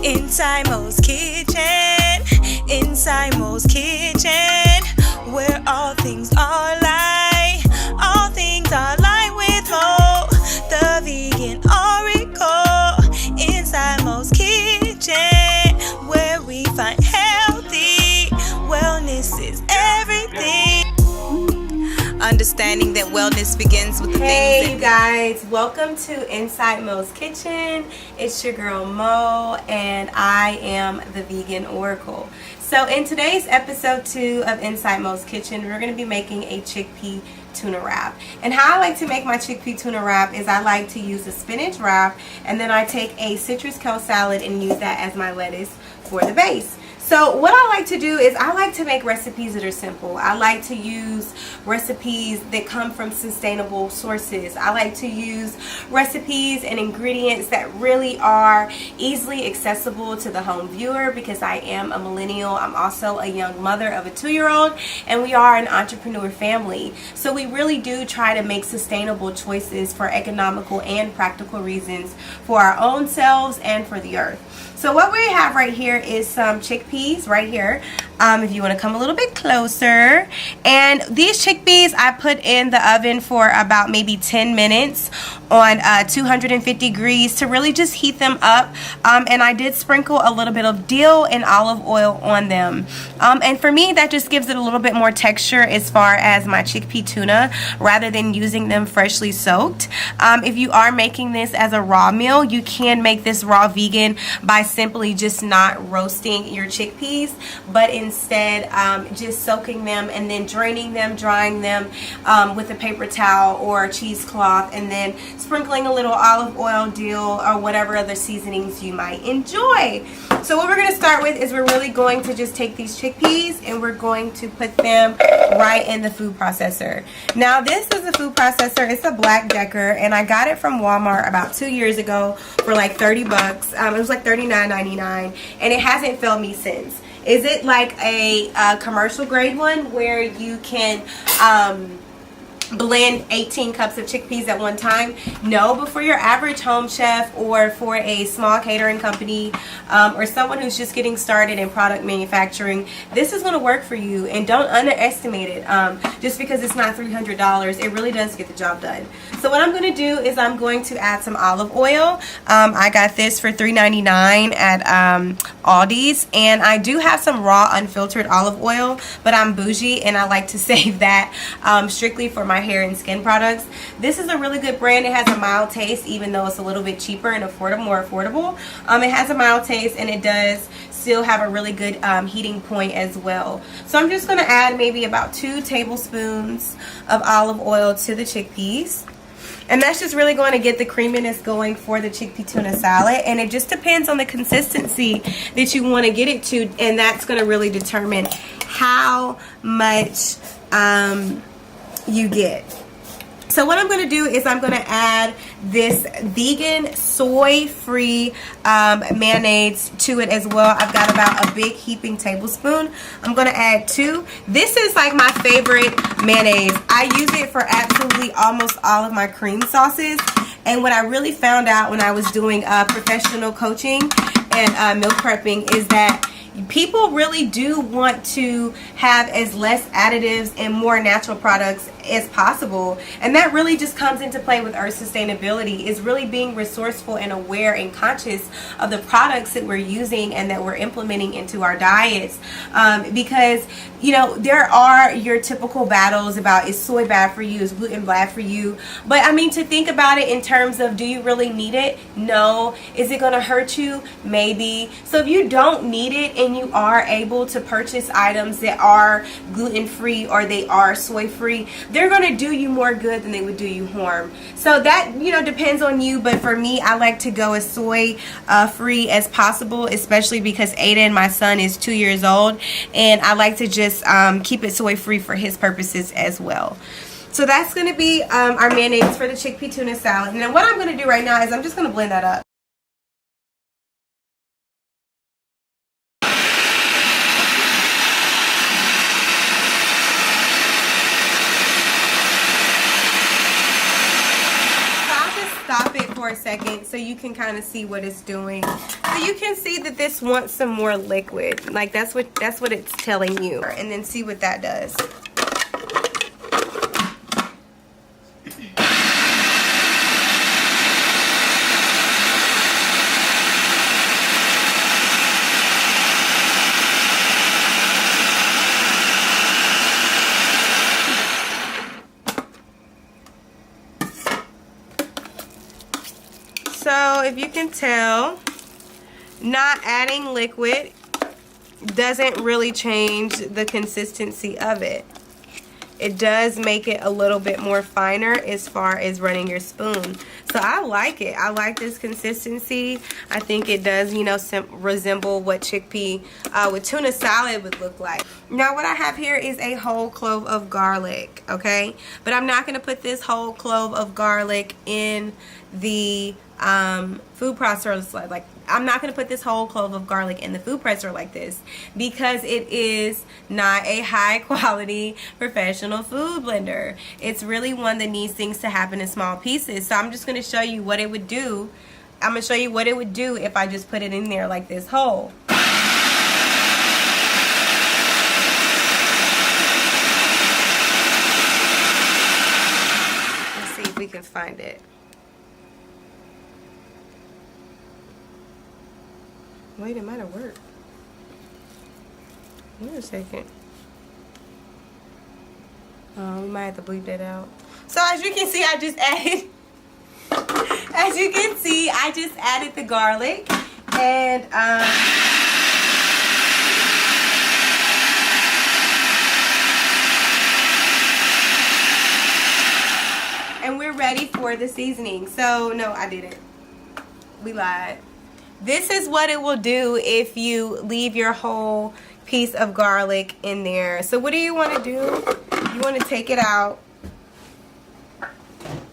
Inside Mo's kitchen, inside Mo's kitchen, where all things are light, all things are light with Mo, the vegan oracle. Inside Mo's kitchen, where we find healthy, wellness is everything. Understanding that wellness begins with the things. Hey guys, welcome to Inside Mo's Kitchen. It's your girl Mo, and I am the Vegan Oracle. So in today's episode 2 of Inside Mo's Kitchen, we're going to be making a chickpea tuna wrap. And how I like to make my chickpea tuna wrap is I like to use a spinach wrap, and then I take a citrus kale salad and use that as my lettuce for the base. So what I like to do is I like to make recipes that are simple. I like to use recipes that come from sustainable sources. I like to use recipes and ingredients that really are easily accessible to the home viewer, because I am a millennial. I'm also a young mother of a 2-year-old, and we are an entrepreneur family. So we really do try to make sustainable choices for economical and practical reasons for our own selves and for the earth. So what we have right here is some chickpeas right here, if you want to come a little bit closer. And these chickpeas I put in the oven for about maybe 10 minutes on 250 degrees to really just heat them up. And I did sprinkle a little bit of dill and olive oil on them. And for me, that just gives it a little bit more texture as far as my chickpea tuna, rather than using them freshly soaked. If you are making this as a raw meal, you can make this raw vegan by simply just not roasting your chickpeas, but instead just soaking them and then draining them, drying them with a paper towel or a cheesecloth, and then sprinkling a little olive oil, dill, or whatever other seasonings you might enjoy. So what we're going to start with is we're really going to just take these chickpeas and we're going to put them right in the food processor. Now this is a food processor. It's a Black Decker, and I got it from Walmart about 2 years ago for like 30 bucks. It was like $39.99, and it hasn't failed me since. Is it like a commercial grade one where you can blend 18 cups of chickpeas at one time? No, but for your average home chef or for a small catering company or someone who's just getting started in product manufacturing, this is going to work for you. And don't underestimate it. Just because it's not $300, it really does get the job done. So what I'm going to do is I'm going to add some olive oil. I got this for $3.99 at Aldi's, and I do have some raw unfiltered olive oil, but I'm bougie and I like to save that strictly for my hair and skin products. This is a really good brand. It has a mild taste, even though it's a little bit cheaper and more affordable. It has a mild taste, and it does still have a really good heating point as well. So I'm just going to add maybe about 2 tablespoons of olive oil to the chickpeas. And that's just really going to get the creaminess going for the chickpea tuna salad. And it just depends on the consistency that you want to get it to, and that's going to really determine how much you get. So what I'm going to do is I'm going to add this vegan soy-free mayonnaise to it as well. I've got about a big heaping tablespoon. I'm going to add 2. This is like my favorite mayonnaise. I use it for absolutely almost all of my cream sauces. And what I really found out when I was doing professional coaching and meal prepping is that people really do want to have as less additives and more natural products as possible, and that really just comes into play with earth sustainability, is really being resourceful and aware and conscious of the products that we're using and that we're implementing into our diets, because you know there are your typical battles about, is soy bad for you, is gluten bad for you, but I mean, to think about it in terms of, do you really need it? No. Is it going to hurt you? Maybe. So if you don't need it and you are able to purchase items that are gluten-free or they are soy-free, they're going to do you more good than they would do you harm. So that, you know, depends on you, but for me, I like to go as soy free as possible, especially because Aiden, my son, is 2 years old, and I like to just keep it soy free for his purposes as well. So that's going to be our mayonnaise for the chickpea tuna salad. And then what I'm going to do right now is I'm just going to blend that up. stop it for a second so you can kind of see what it's doing. So you can see that this wants some more liquid. Like that's what it's telling you. And then see what that does. So if you can tell, not adding liquid doesn't really change the consistency of it. It does make it a little bit more finer as far as running your spoon. So I like it. I like this consistency. I think it does, you know, resemble what chickpea with tuna salad would look like. Now what I have here is a whole clove of garlic, okay? But I'm not going to put this whole clove of garlic in the food processor. Like, I'm not going to put this whole clove of garlic in the food processor like this because it is not a high quality professional food blender. It's really one that needs things to happen in small pieces. So I'm just going to show you what it would do. I'm going to show you what it would do if I just put it in there like this whole. Let's see if we can find it. Wait, it might have worked. Wait a second. We might have to bleep that out. So as you can see, I just added, as you can see, I just added the garlic and we're ready for the seasoning. So no, I didn't. We lied. This is what it will do if you leave your whole piece of garlic in there. So what do you want to do? You want to take it out.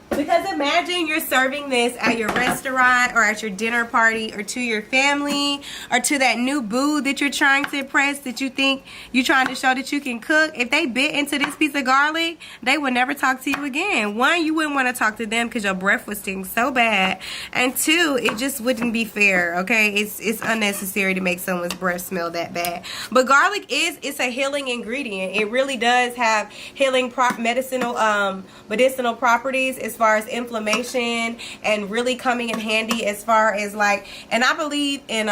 Because imagine you're serving this at your restaurant or at your dinner party or to your family or to that new boo that you're trying to impress, that you think you're trying to show that you can cook. If they bit into this piece of garlic, they would never talk to you again. One, you wouldn't want to talk to them because your breath would stink so bad. And two, it just wouldn't be fair, okay? It's unnecessary to make someone's breath smell that bad. But garlic it's a healing ingredient. It really does have healing medicinal properties as far as inflammation, and really coming in handy as far as like, and I believe in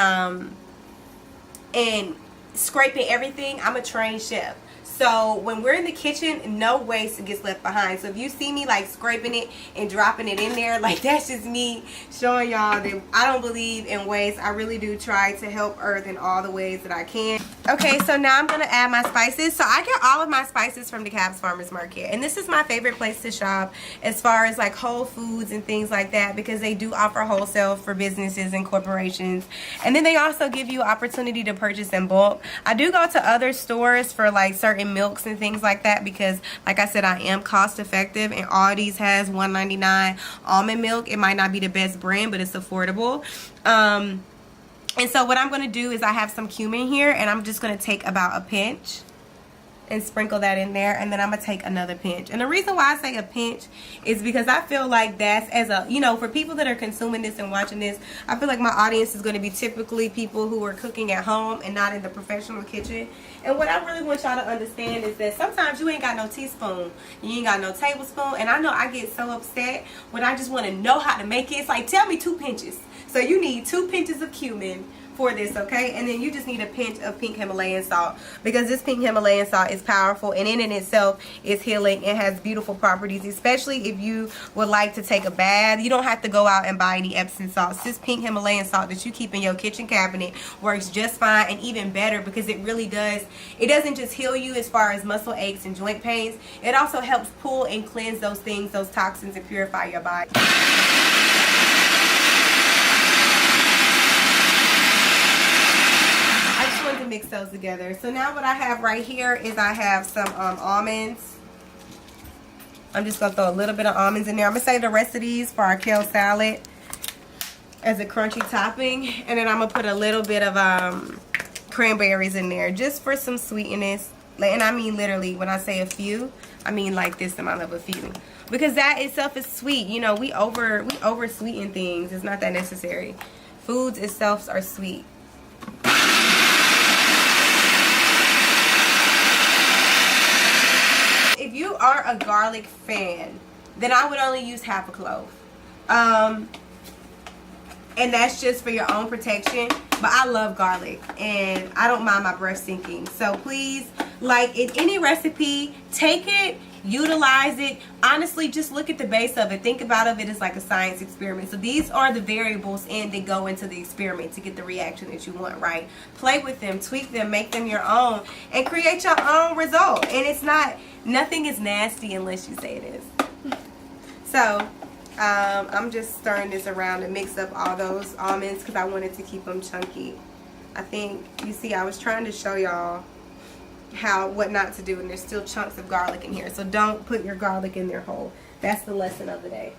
scraping everything. I'm a trained chef. So when we're in the kitchen, no waste gets left behind. So if you see me like scraping it and dropping it in there, like that's just me showing y'all that I don't believe in waste. I really do try to help Earth in all the ways that I can. Okay, so now I'm going to add my spices. So I get all of my spices from DeKalb's Farmers Market. And this is my favorite place to shop as far as like Whole Foods and things like that, because they do offer wholesale for businesses and corporations. And then they also give you opportunity to purchase in bulk. I do go to other stores for like certain milks and things like that because, like I said, I am cost effective, and Aldi's has $1.99 almond milk. It might not be the best brand, but it's affordable. And so what I'm going to do is I have some cumin here, and I'm just going to take about a pinch and sprinkle that in there, and then I'm going to take another pinch. And the reason why I say a pinch is because I feel like that's, as a, you know, for people that are consuming this and watching this, I feel like my audience is going to be typically people who are cooking at home and not in the professional kitchen. And what I really want y'all to understand is that sometimes you ain't got no teaspoon, you ain't got no tablespoon, and I know I get so upset when I just want to know how to make it. It's like, tell me 2 pinches. So you need 2 pinches of cumin for this, okay? And then you just need a pinch of pink Himalayan salt, because this pink Himalayan salt is powerful, and in itself is healing. It has beautiful properties, especially if you would like to take a bath. You don't have to go out and buy any Epsom salts. This pink Himalayan salt that you keep in your kitchen cabinet works just fine, and even better because it really does, it doesn't just heal you as far as muscle aches and joint pains. It also helps pull and cleanse those things, those toxins, and purify your body. To mix those together. So now what I have right here is I have some almonds. I'm just gonna throw a little bit of almonds in there. I'm gonna save the rest of these for our kale salad as a crunchy topping, and then I'm gonna put a little bit of cranberries in there just for some sweetness. And I mean literally, when I say a few, I mean like this amount of a few. because that itself is sweet. You know, we over sweeten things. It's not that necessary. Foods itself are sweet. If you are a garlic fan, then I would only use half a clove. And that's just for your own protection. But I love garlic and I don't mind my breath sinking. So please, like in any recipe, take it, utilize it. Honestly, just look at the base of it. Think about it as like a science experiment. So these are the variables and they go into the experiment to get the reaction that you want, right? Play with them, tweak them, make them your own, and create your own result. And it's not, nothing is nasty unless you say it is. So I'm just stirring this around to mix up all those almonds because I wanted to keep them chunky. I think, you see, I was trying to show y'all what not to do, and there's still chunks of garlic in here. So don't put your garlic in there whole. That's the lesson of the day.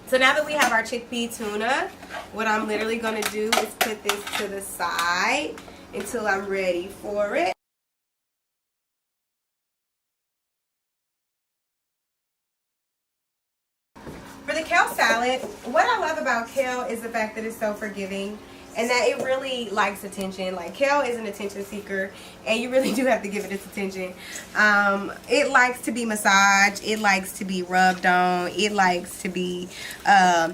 So now that we have our chickpea tuna, what I'm literally going to do is put this to the side until I'm ready for it. For the kale salad, what I love about kale is the fact that it's so forgiving and that it really likes attention. Like, kale is an attention seeker and you really do have to give it its attention. It likes to be massaged, it likes to be rubbed on, it likes to be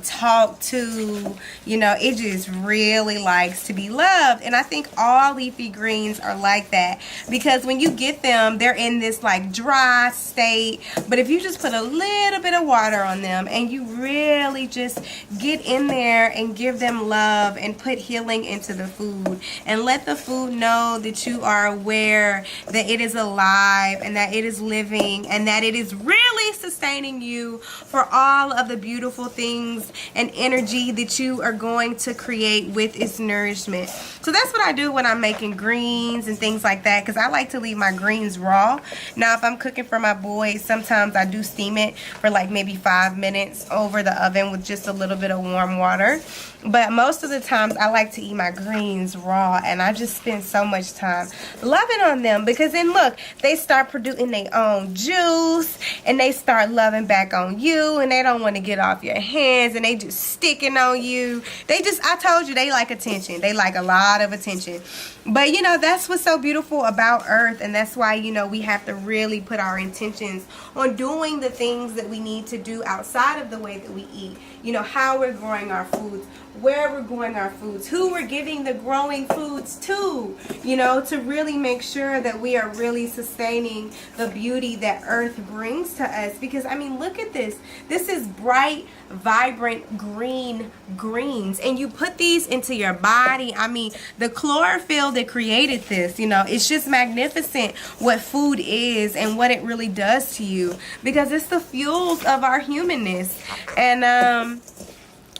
talked to, you know, it just really likes to be loved. And I think all leafy greens are like that, because when you get them, they're in this like dry state, but if you just put a little bit of water on them and you really just get in there and give them love and put healing into the food and let the food know that you are aware that it is alive and that it is living and that it is really sustaining you for all of the beautiful things and energy that you are going to create with its nourishment. So that's what I do when I'm making greens and things like that, because I like to leave my greens raw. Now if I'm cooking for my boys, sometimes I do steam it for like maybe 5 minutes over the oven with just a little bit of warm water. But most of the times I like to eat my greens raw, and I just spend so much time loving on them, because then look, they start producing their own juice and they start loving back on you, and they don't want to get off your hands and they just sticking on you. They just, I told you, they like attention. They like a lot of attention. But you know, that's what's so beautiful about earth, and that's why, you know, we have to really put our intentions on doing the things that we need to do outside of the way that we eat. You know, how we're growing our foods, where we're growing our foods, who we're giving the growing foods to, you know, to really make sure that we are really sustaining the beauty that earth brings to us. Because I mean, look at this. This is bright, vibrant green greens, and you put these into your body. I mean, the chlorophyll that created this, you know, it's just magnificent what food is and what it really does to you, because it's the fuels of our humanness. And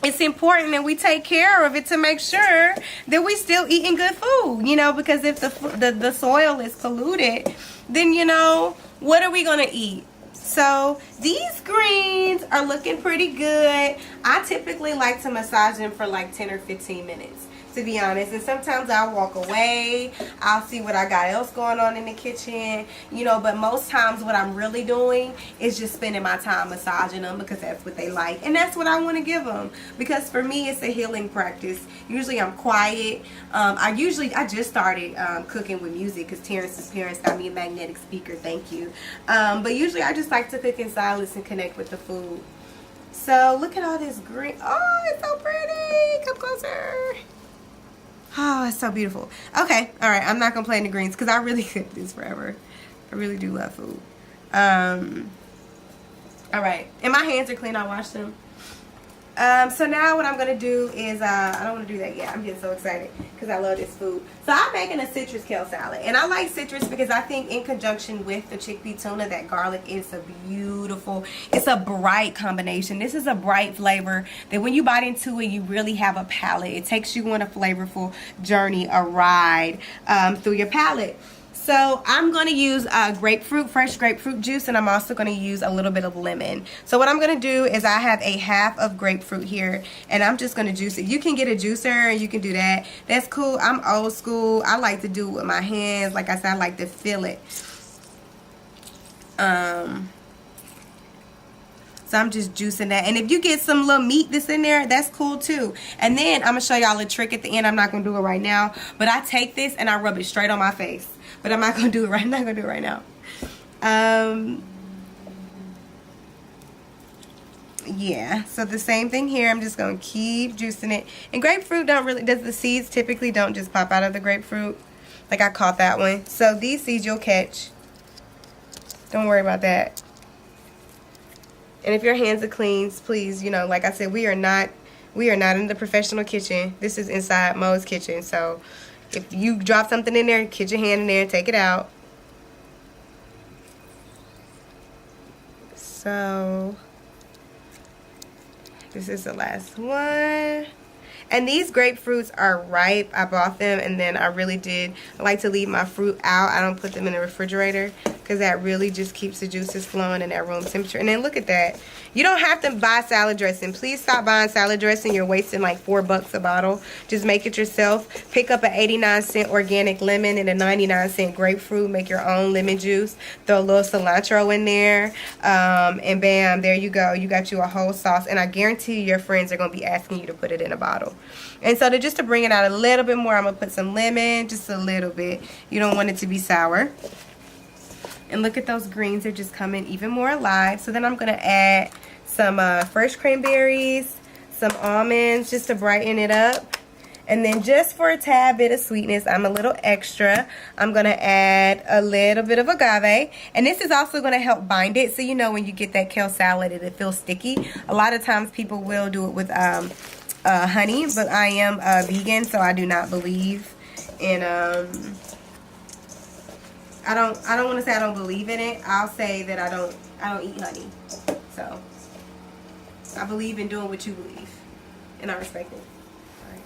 it's important that we take care of it to make sure that we still eating good food, you know, because if the soil is polluted, then, you know, what are we going to eat? So these greens are looking pretty good. I typically like to massage them for like 10 or 15 minutes, to be honest. And sometimes I'll walk away, I'll see what I got else going on in the kitchen, you know, but most times what I'm really doing is just spending my time massaging them, because that's what they like and that's what I want to give them, because for me it's a healing practice. Usually I'm quiet. I just started cooking with music because Terrence's parents got me a magnetic speaker, thank you. But usually I just like to cook in silence and connect with the food. So look at all this green. Oh, it's so pretty. Come closer. Oh, it's so beautiful. Okay, all right, I'm not gonna play in the greens because I really cook this forever. I really do love food. All right, and my hands are clean. I washed them. So now what I'm gonna do is I don't want to do that yet. I'm getting so excited because I love this food. So I'm making a citrus kale salad, and I like citrus because I think in conjunction with the chickpea tuna, that garlic is a beautiful, it's a bright combination. This is a bright flavor that when you bite into it, you really have a palate. It takes you on a flavorful journey, a ride through your palate. So I'm going to use grapefruit, fresh grapefruit juice, and I'm also going to use a little bit of lemon. So what I'm going to do is I have a half of grapefruit here, and I'm just going to juice it. You can get a juicer and you can do that. That's cool. I'm old school. I like to do it with my hands. Like I said, I like to feel it. So I'm just juicing that. And if you get some little meat that's in there, that's cool too. And then I'm going to show y'all a trick at the end. I'm not going to do it right now. But I take this and I rub it straight on my face. But I'm not going to do it right now. I'm not going to do it right now. Yeah, so the same thing here. I'm just going to keep juicing it. And grapefruit the seeds typically don't just pop out of the grapefruit. Like I caught that one. So these seeds you'll catch. Don't worry about that. And if your hands are clean, please, you know, like I said, we are not in the professional kitchen. This is inside Mo's kitchen. So if you drop something in there, get your hand in there and take it out. So this is the last one. And these grapefruits are ripe. I bought them and then I like to leave my fruit out. I don't put them in the refrigerator because that really just keeps the juices flowing in that room temperature. And then look at that. You don't have to buy salad dressing. Please stop buying salad dressing. You're wasting like $4 a bottle. Just make it yourself. Pick up an 89-cent organic lemon and a 99-cent grapefruit. Make your own lemon juice. Throw a little cilantro in there. And bam, there you go. You got you a whole sauce. And I guarantee your friends are going to be asking you to put it in a bottle. And so just to bring it out a little bit more, I'm going to put some lemon. Just a little bit. You don't want it to be sour. And look at those greens. They're just coming even more alive. So then I'm going to add some fresh cranberries, some almonds just to brighten it up. And then just for a tad bit of sweetness, I'm a little extra. I'm going to add a little bit of agave. And this is also going to help bind it. So you know when you get that kale salad, it feels sticky. A lot of times people will do it with honey. But I am vegan, so I do not believe in... I don't want to say I don't believe in it. I'll say that I don't eat honey. So I believe in doing what you believe, and I respect it. All right.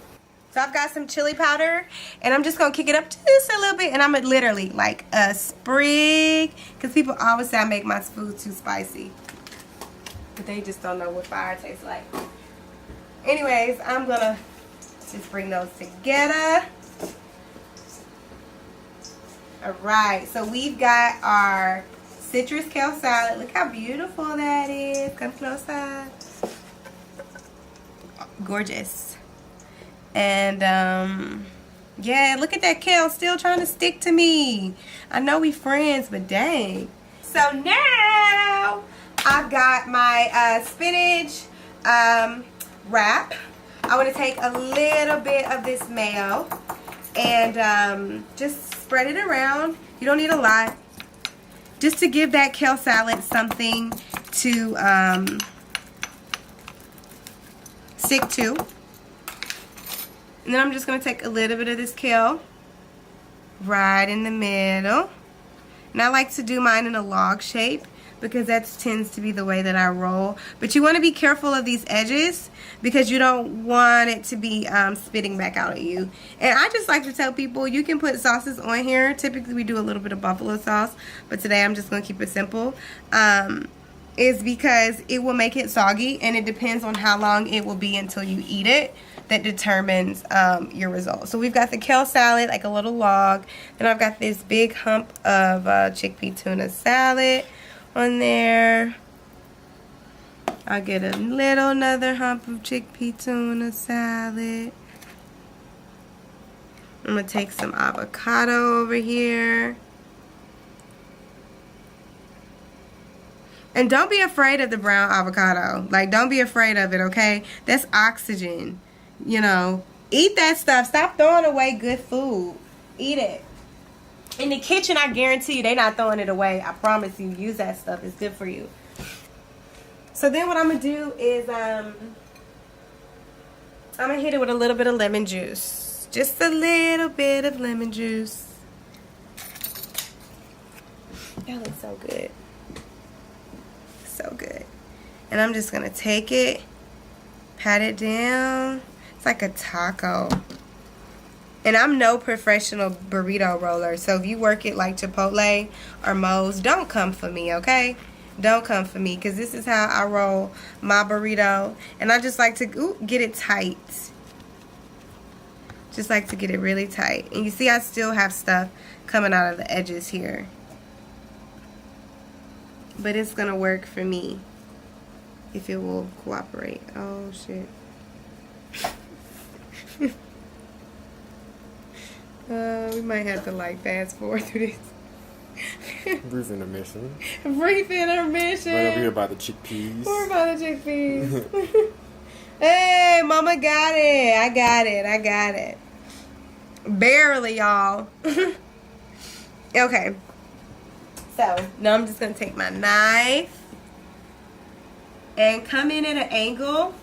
So I've got some chili powder, and I'm just gonna kick it up just a little bit, and I'm literally like a sprig, because people always say I make my food too spicy, but they just don't know what fire tastes like. Anyways, I'm gonna just bring those together. Alright, so we've got our citrus kale salad. Look how beautiful that is. Come closer. Gorgeous. And, yeah, look at that kale still trying to stick to me. I know we friends, but dang. So now, I've got my spinach wrap. I want to take a little bit of this mayo and just spread it around. You don't need a lot. Just to give that kale salad something to stick to. And then I'm just going to take a little bit of this kale right in the middle. And I like to do mine in a log shape because that tends to be the way that I roll. But you want to be careful of these edges because you don't want it to be spitting back out at you. And I just like to tell people you can put sauces on here. Typically we do a little bit of buffalo sauce, but today I'm just going to keep it simple. Is because it will make it soggy, and it depends on how long it will be until you eat it. That determines your results. So we've got the kale salad, like a little log. Then I've got this big hump of chickpea tuna salad on there. I'll get another hump of chickpea tuna salad. I'm going to take some avocado over here. And don't be afraid of the brown avocado. Like, don't be afraid of it, okay? That's oxygen. You know, eat that stuff. Stop throwing away good food. Eat it. In the kitchen, I guarantee you, they're not throwing it away. I promise you, use that stuff. It's good for you. So then what I'm going to do is, I'm going to hit it with a little bit of lemon juice. Just a little bit of lemon juice. That looks so good. So good. And I'm just going to take it, pat it down. It's like a taco. And I'm no professional burrito roller. So if you work it like Chipotle or Mo's, don't come for me, okay? Don't come for me, because this is how I roll my burrito. And I just like to get it tight. Just like to get it really tight. And you see I still have stuff coming out of the edges here. But it's going to work for me. if it will cooperate. Oh shit. We might have to like fast forward through this. Brief intermission. Brief intermission. Right over here by the chickpeas. We're by the chickpeas. Hey, mama got it. I got it. Barely, y'all. Okay. So, now I'm just going to take my knife and come in at an angle.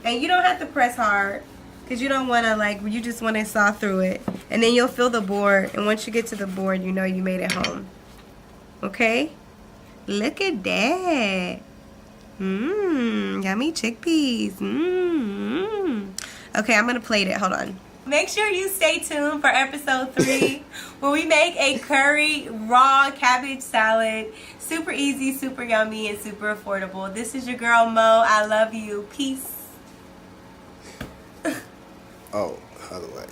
And you don't have to press hard because you don't want to, like, you just want to saw through it. And then you'll feel the board. And once you get to the board, you know you made it home. Okay? Look at that. Yummy chickpeas. Okay, I'm going to plate it. Hold on. Make sure you stay tuned for episode 3 where we make a curry raw cabbage salad. Super easy, super yummy, and super affordable. This is your girl Mo. I love you. Peace. Oh, by the way.